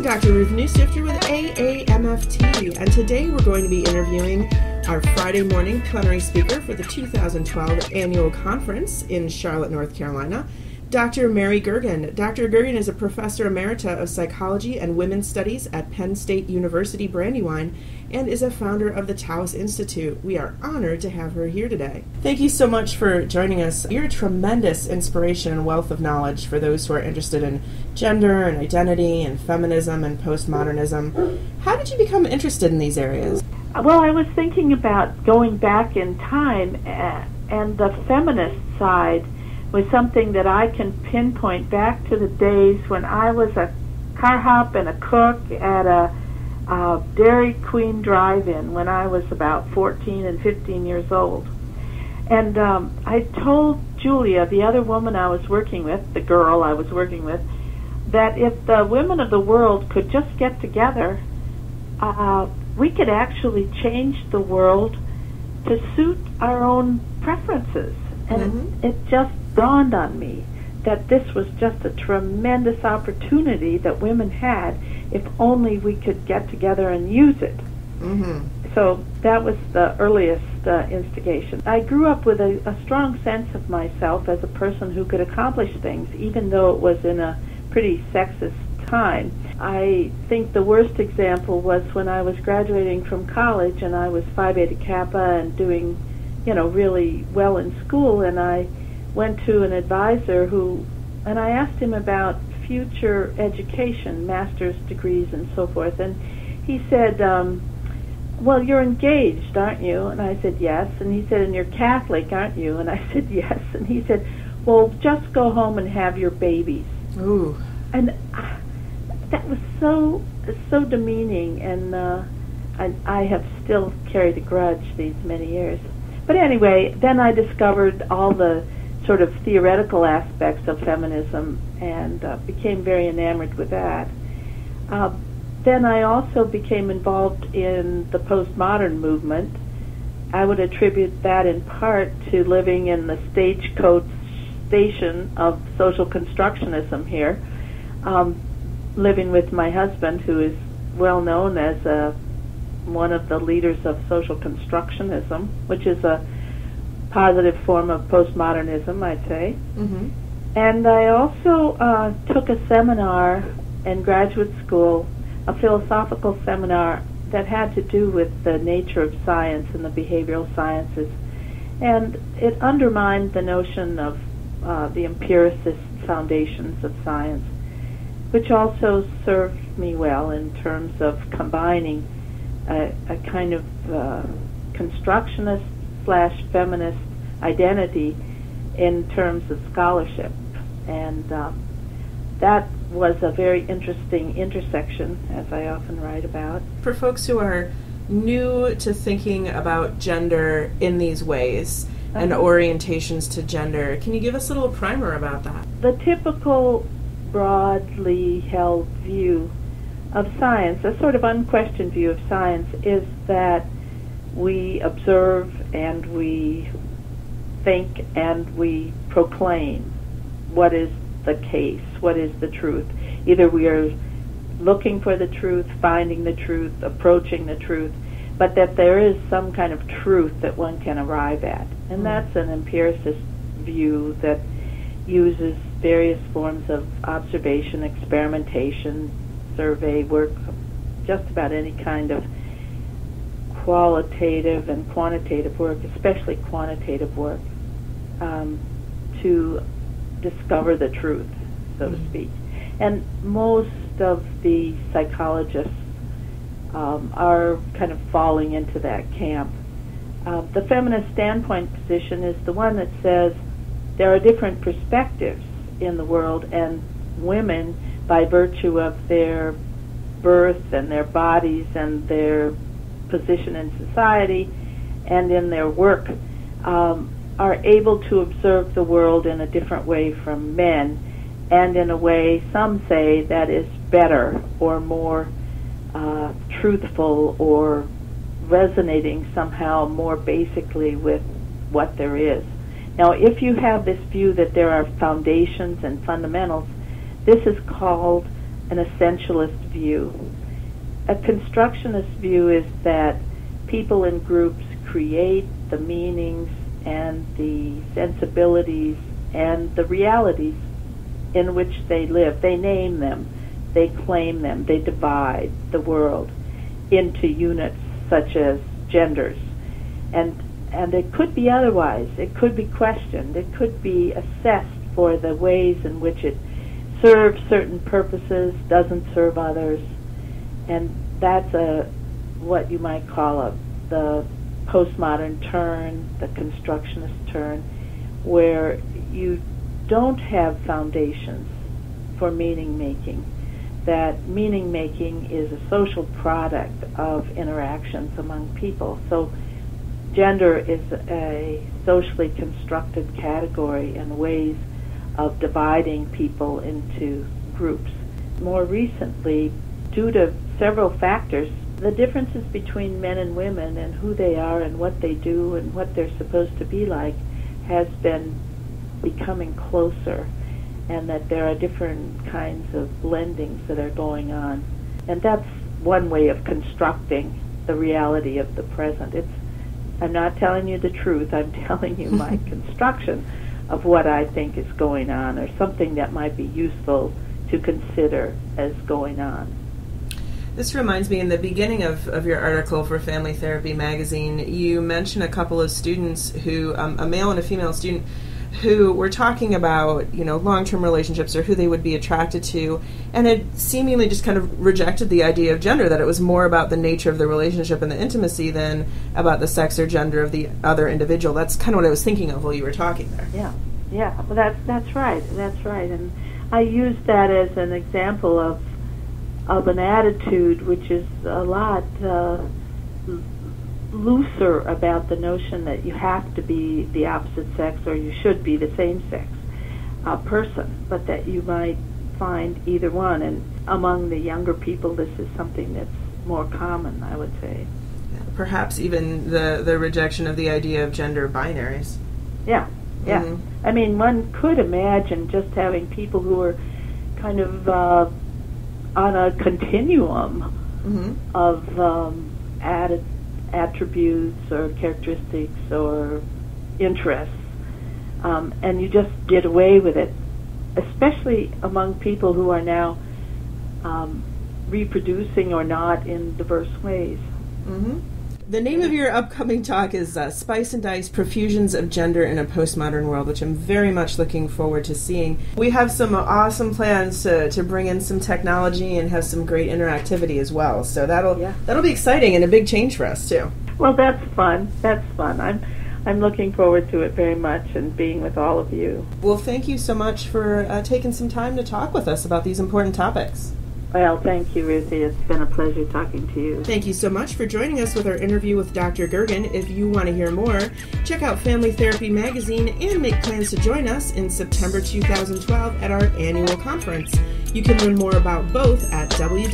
Dr. Ruth Newstifter with AAMFT, and today we're going to be interviewing our Friday morning plenary speaker for the 2012 Annual Conference in Charlotte, North Carolina, Dr. Mary Gergen. Dr. Gergen is a professor emerita of psychology and women's studies at Penn State University Brandywine and is a founder of the Taos Institute. We are honored to have her here today. Thank you so much for joining us. You're a tremendous inspiration and wealth of knowledge for those who are interested in gender and identity and feminism and postmodernism. How did you become interested in these areas? Well, I was thinking about going back in time, and the feminist side was something that I can pinpoint back to the days when I was a car hop and a cook at a Dairy Queen drive-in when I was about 14 and 15 years old. And I told Julia, the other woman I was working with, the girl I was working with, that if the women of the world could just get together, we could actually change the world to suit our own preferences. And it just dawned on me that this was just a tremendous opportunity that women had if only we could get together and use it. So that was the earliest instigation. I grew up with a strong sense of myself as a person who could accomplish things, even though it was in a pretty sexist time. I think the worst example was when I was graduating from college and I was Phi Beta Kappa and doing, really well in school, and I went to an advisor and I asked him about future education, master's degrees and so forth, and he said, well, you're engaged, aren't you? And I said, yes. And he said, and you're Catholic, aren't you? And I said, yes. And he said, well, just go home and have your babies. Ooh. And that was so demeaning, and I have still carried a grudge these many years. But anyway, then I discovered all the sort of theoretical aspects of feminism and became very enamored with that. Then I also became involved in the postmodern movement. I would attribute that in part to living in the stagecoach station of social constructionism here, living with my husband, who is well known as one of the leaders of social constructionism, which is a positive form of postmodernism, I'd say. And I also took a seminar in graduate school, a philosophical seminar that had to do with the nature of science and the behavioral sciences. And it undermined the notion of the empiricist foundations of science, which also served me well in terms of combining a kind of constructionist / feminist identity in terms of scholarship. And that was a very interesting intersection, as I often write about. For folks who are new to thinking about gender in these ways and orientations to gender, can you give us a little primer about that? The typical broadly held view of science, a sort of unquestioned view of science, is that we observe and we think and we proclaim what is the case, what is the truth. Either we are looking for the truth, finding the truth, approaching the truth, but that there is some kind of truth that one can arrive at. And that's an empiricist view that uses various forms of observation, experimentation, survey work, just about any kind of qualitative and quantitative work, especially quantitative work, to discover the truth, so to speak. And most of the psychologists are kind of falling into that camp. The feminist standpoint position is the one that says there are different perspectives in the world, and women, by virtue of their birth and their bodies and their position in society and in their work, are able to observe the world in a different way from men, and in a way, some say, that is better or more truthful or resonating somehow more basically with what there is. Now, if you have this view that there are foundations and fundamentals, this is called an essentialist view. A constructionist view is that people in groups create the meanings and the sensibilities and the realities in which they live. They name them, they claim them, they divide the world into units such as genders. And it could be otherwise. It could be questioned. It could be assessed for the ways in which it serves certain purposes, doesn't serve others. And that's what you might call the postmodern turn, the constructionist turn, where you don't have foundations for meaning-making. That meaning-making is a social product of interactions among people. So gender is a socially constructed category and ways of dividing people into groups. More recently, due to several factors, the differences between men and women and who they are and what they do and what they're supposed to be like has been becoming closer, and that there are different kinds of blendings that are going on. And that's one way of constructing the reality of the present. I'm not telling you the truth, I'm telling you my construction of what I think is going on, or something that might be useful to consider as going on. This reminds me, in the beginning of your article for Family Therapy magazine, you mention a couple of students who, a male and a female student, who were talking about, long-term relationships or who they would be attracted to, and had seemingly just kind of rejected the idea of gender, that it was more about the nature of the relationship and the intimacy than about the sex or gender of the other individual. That's kind of what I was thinking of while you were talking there. Yeah. Well, that's right. And I used that as an example of an attitude which is a lot looser about the notion that you have to be the opposite sex or you should be the same sex person, but that you might find either one. And among the younger people, this is something that's more common, I would say. Perhaps even the rejection of the idea of gender binaries. Yeah. Mm-hmm. I mean, one could imagine just having people who are kind of on a continuum of attributes or characteristics or interests, and you just get away with it, especially among people who are now reproducing or not in diverse ways. Mm-hmm. The name of your upcoming talk is Spice and Dice, Profusions of Gender in a Postmodern World, which I'm very much looking forward to seeing. We have some awesome plans to bring in some technology and have some great interactivity as well. So that'll be exciting and a big change for us, too. Well, that's fun. I'm looking forward to it very much, and being with all of you. Well, thank you so much for taking some time to talk with us about these important topics. Well, thank you, Ruthie. It's been a pleasure talking to you. Thank you so much for joining us with our interview with Dr. Gergen. If you want to hear more, check out Family Therapy magazine and make plans to join us in September 2012 at our annual conference. You can learn more about both at www.aamft.org.